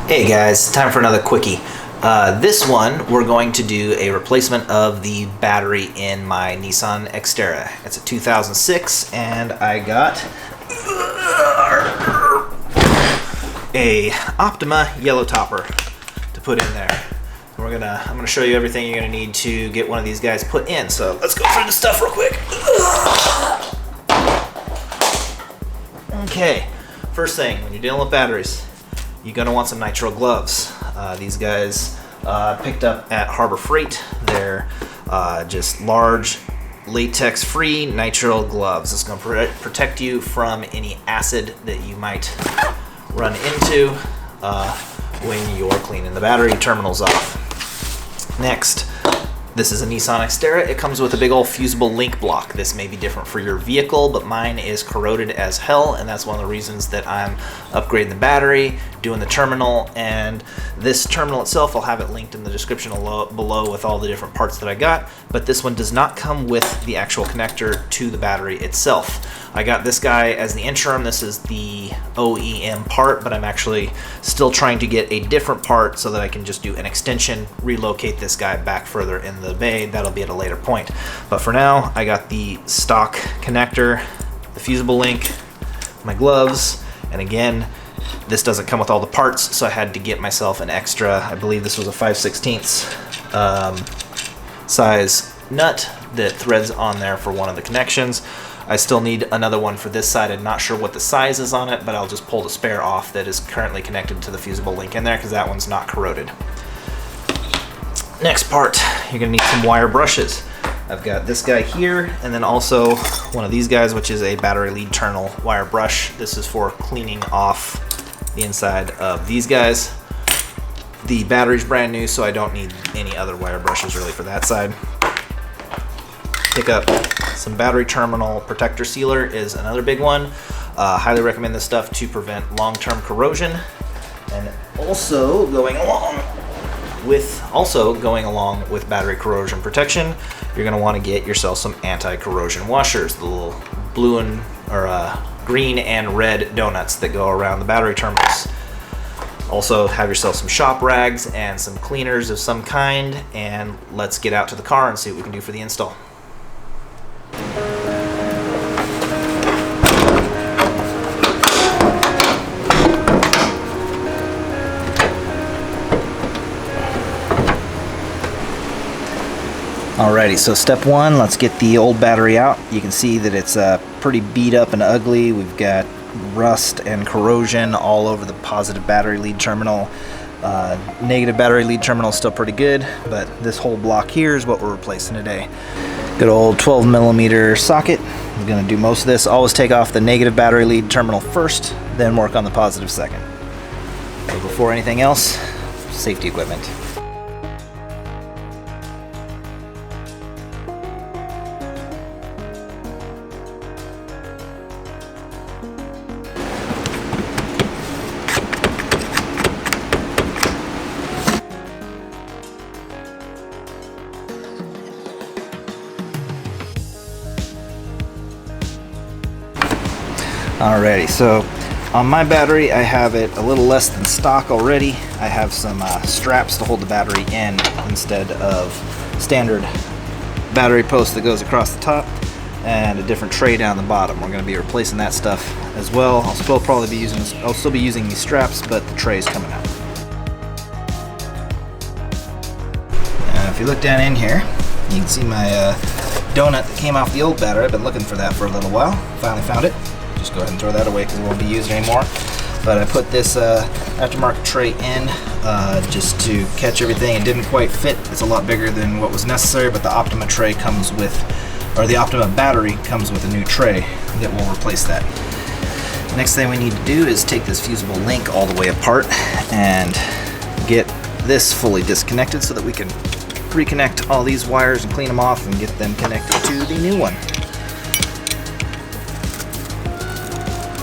Hey guys, time for another quickie. This one, we're going to do a replacement of the battery in my Nissan Xterra. It's a 2006, and I got a Optima yellow topper to put in there. I'm gonna show you everything you're gonna need to get one of these guys put in. So let's go through the stuff real quick. Okay, first thing, when you're dealing with batteries, you're gonna want some nitrile gloves. These guys picked up at Harbor Freight. They're just large, latex-free nitrile gloves. It's gonna protect you from any acid that you might run into when you're cleaning the battery terminals off. Next, this is a Nissan Xterra. It comes with a big old fusible link block. This may be different for your vehicle, but mine is corroded as hell, and that's one of the reasons that I'm upgrading the battery, doing the terminal, and this terminal itself, I'll have it linked in the description below with all the different parts that I got, but this one does not come with the actual connector to the battery itself. I got this guy as the interim. This is the OEM part, but I'm actually still trying to get a different part so that I can just do an extension, relocate this guy back further in the bay. That'll be at a later point. But for now, I got the stock connector, the fusible link, my gloves, and again, this doesn't come with all the parts, so I had to get myself an extra, I believe this was a 5/16 size nut that threads on there for one of the connections. I still need another one for this side. I'm not sure what the size is on it, but I'll just pull the spare off that is currently connected to the fusible link in there because that one's not corroded. Next part, you're gonna need some wire brushes. I've got this guy here, and then also one of these guys, which is a battery lead terminal wire brush. This is for cleaning off the inside of these guys. The battery's brand new, so I don't need any other wire brushes really for that side. Pick up some battery terminal protector sealer is another big one. Highly recommend this stuff to prevent long-term corrosion. And also going along with battery corrosion protection, you're going to want to get yourself some anti-corrosion washers, the little blue and green and red donuts that go around the battery terminals. Also have yourself some shop rags and some cleaners of some kind, and let's get out to the car and see what we can do for the install. Alrighty, so step one, let's get the old battery out. You can see that it's pretty beat up and ugly. We've got rust and corrosion all over the positive battery lead terminal. Negative battery lead terminal is still pretty good, but this whole block here is what we're replacing today. Good old 12mm socket. I'm going to do most of this. Always take off the negative battery lead terminal first, then work on the positive second. So before anything else, safety equipment. Alrighty, so on my battery I have it a little less than stock already. I have some straps to hold the battery in instead of standard battery post that goes across the top, and a different tray down the bottom. We're going to be replacing that stuff as well. I'll still be using these straps, but the tray is coming out. Now, if you look down in here, you can see my donut that came off the old battery. I've been looking for that for a little while. Finally found it. Just go ahead and throw that away because it won't be used anymore. But I put this aftermarket tray in just to catch everything. It didn't quite fit. It's a lot bigger than what was necessary, but the Optima tray comes with, or the Optima battery comes with a new tray that will replace that. The next thing we need to do is take this fusible link all the way apart and get this fully disconnected so that we can reconnect all these wires and clean them off and get them connected to the new one.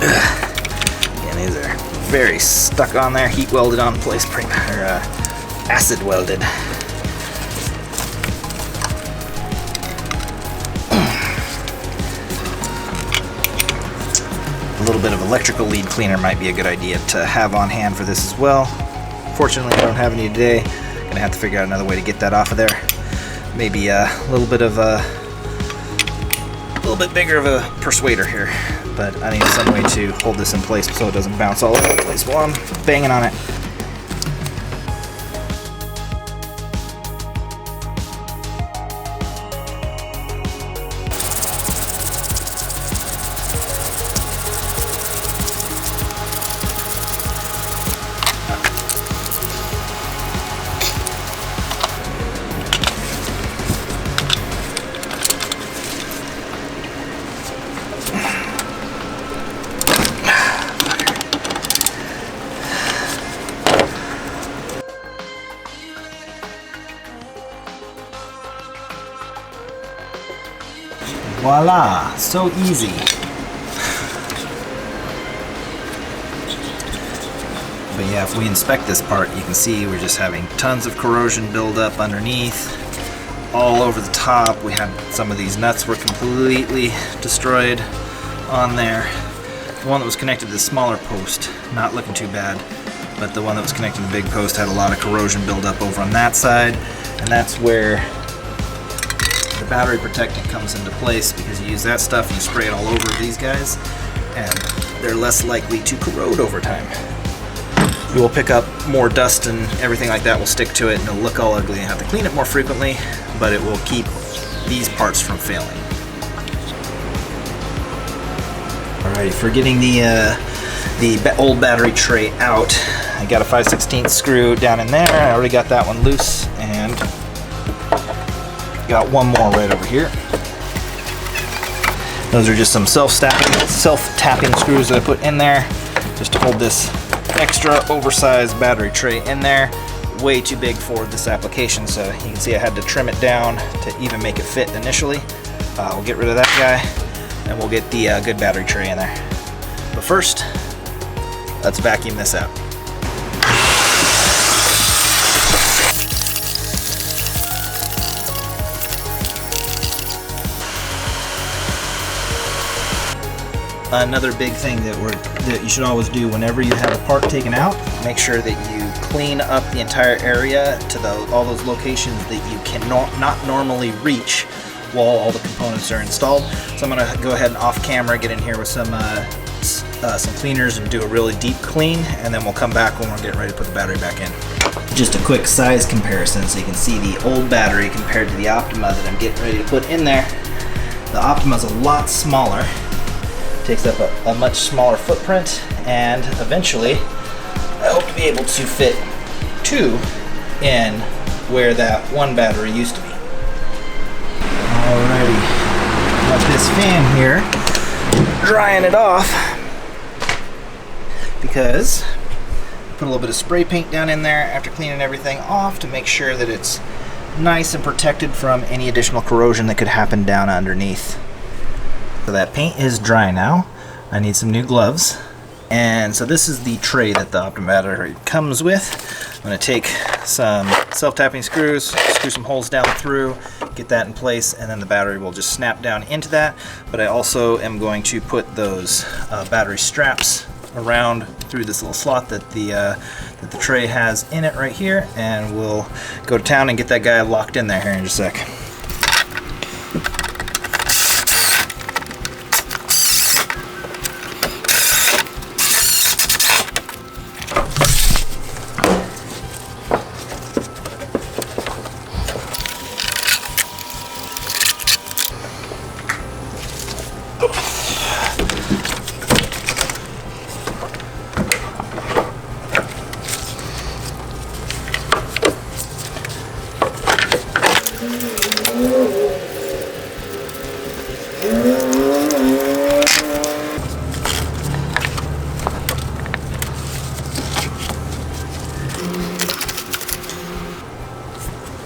Again, these are very stuck on there, heat welded on place, or acid welded. A little bit of electrical lead cleaner might be a good idea to have on hand for this as well. Fortunately, I don't have any today. Gonna have to figure out another way to get that off of there. Maybe a little bit bigger of a persuader here, but I need some way to hold this in place so it doesn't bounce all over the place while I'm banging on it. Voila, so easy. But yeah, if we inspect this part, you can see we're just having tons of corrosion buildup underneath, all over the top. We had some of these nuts were completely destroyed on there. The one that was connected to the smaller post, not looking too bad, but the one that was connected to the big post had a lot of corrosion buildup over on that side, and that's where the battery protectant comes into place, because you use that stuff and you spray it all over these guys and they're less likely to corrode over time. You will pick up more dust and everything like that will stick to it and it'll look all ugly and have to clean it more frequently, but it will keep these parts from failing. Alrighty, for getting the old battery tray out, I got a 5/16 screw down in there. I already got that one loose, and got one more right over here. Those are just some self-tapping screws that I put in there just to hold this extra oversized battery tray in there. Way too big for this application, so you can see I had to trim it down to even make it fit initially. We'll get rid of that guy and we'll get the good battery tray in there. But first, let's vacuum this out. Another big thing that you should always do whenever you have a part taken out, make sure that you clean up the entire area to all those locations that you cannot normally reach while all the components are installed. So I'm going to go ahead and off camera get in here with some cleaners and do a really deep clean, and then we'll come back when we're getting ready to put the battery back in. Just a quick size comparison so you can see the old battery compared to the Optima that I'm getting ready to put in there. The Optima's a lot smaller. Takes up a much smaller footprint, and eventually I hope to be able to fit two in where that one battery used to be. Alrighty, got this fan here, drying it off because I put a little bit of spray paint down in there after cleaning everything off to make sure that it's nice and protected from any additional corrosion that could happen down underneath. So that paint is dry now. I need some new gloves. And so this is the tray that the Optima battery comes with. I'm going to take some self-tapping screws, screw some holes down through, get that in place, and then the battery will just snap down into that. But I also am going to put those battery straps around through this little slot that the tray has in it right here, and we'll go to town and get that guy locked in there here in just a sec.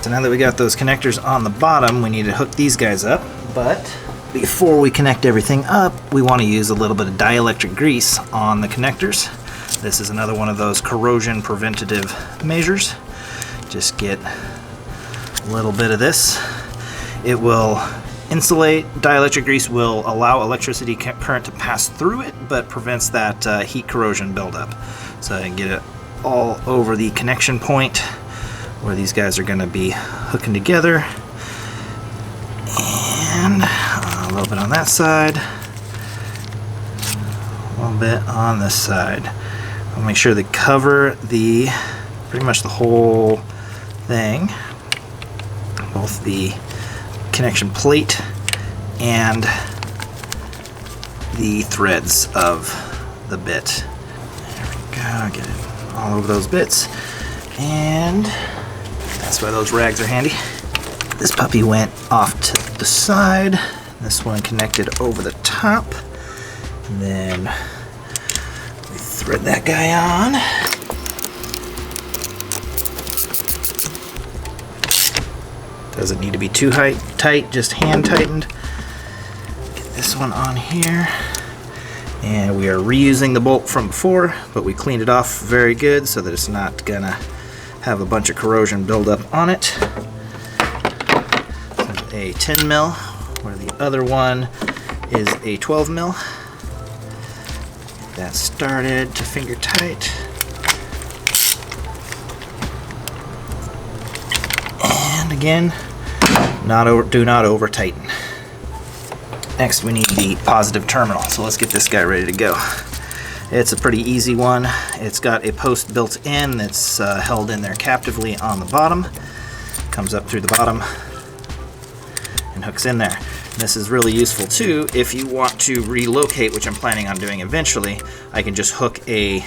So now that we got those connectors on the bottom, we need to hook these guys up. But before we connect everything up, we want to use a little bit of dielectric grease on the connectors. This is another one of those corrosion preventative measures. Just get a little bit of this. It will insulate. Dielectric grease will allow electricity current to pass through it, but prevents that heat corrosion buildup. So I can get it all over the connection point where these guys are going to be hooking together. And a little bit on that side, a little bit on this side. I'll make sure they cover the pretty much the whole thing, both the connection plate and the threads of the bit. There we go, get it all over those bits, and that's why those rags are handy. This puppy went off to the side, this one connected over the top, and then we thread that guy on. Doesn't need to be too tight, just hand tightened. Get this one on here. And we are reusing the bolt from before, but we cleaned it off very good so that it's not gonna have a bunch of corrosion build up on it. There's a 10 mil, where the other one is a 12 mil. Get that started to finger tight. And again, do not over tighten. Next we need the positive terminal, so let's get this guy ready to go. It's a pretty easy one. It's got a post built in that's held in there captively on the bottom. Comes up through the bottom and hooks in there. This is really useful too if you want to relocate, which I'm planning on doing eventually. I can just hook a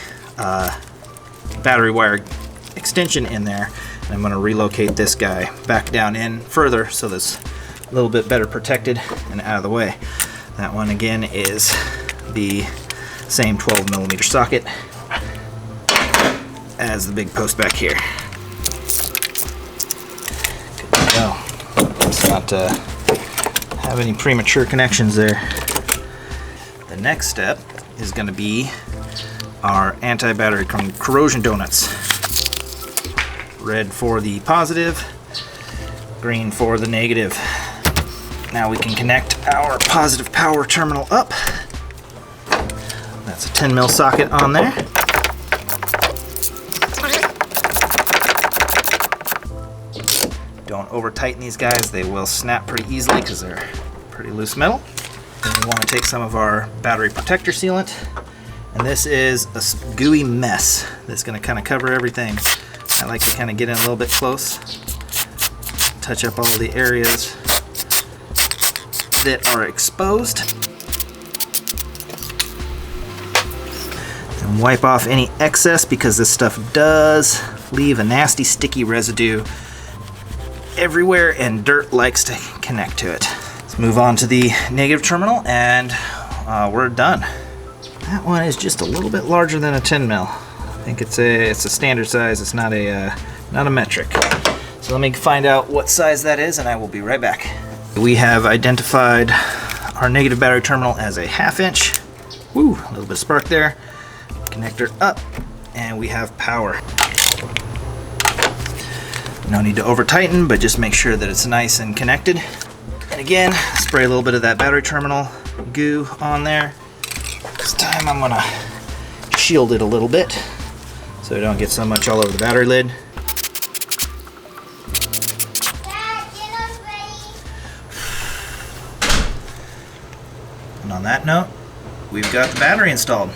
battery wire extension in there, and I'm going to relocate this guy back down in further so that's a little bit better protected and out of the way. That one again is the same 12 millimeter socket as the big post back here. Good to go. Let's not have any premature connections there. The next step is going to be our anti-battery corrosion donuts. Red for the positive, green for the negative. Now we can connect our positive power terminal up. That's a 10 mil socket on there. Don't over tighten these guys, they will snap pretty easily because they're pretty loose metal. Then we want to take some of our battery protector sealant, and this is a gooey mess that's going to kind of cover everything. I like to kind of get in a little bit close, touch up all the areas that are exposed, and wipe off any excess because this stuff does leave a nasty sticky residue everywhere and dirt likes to connect to it. Let's move on to the negative terminal and we're done. That one is just a little bit larger than a 10 mil. I think it's a standard size, it's not a metric. So let me find out what size that is and I will be right back. We have identified our negative battery terminal as a 1/2 inch. Woo, a little bit of spark there. Connector up, and we have power. No need to over tighten, but just make sure that it's nice and connected. And again, spray a little bit of that battery terminal goo on there. This time I'm gonna shield it a little bit so I don't get so much all over the battery lid. And on that note, we've got the battery installed.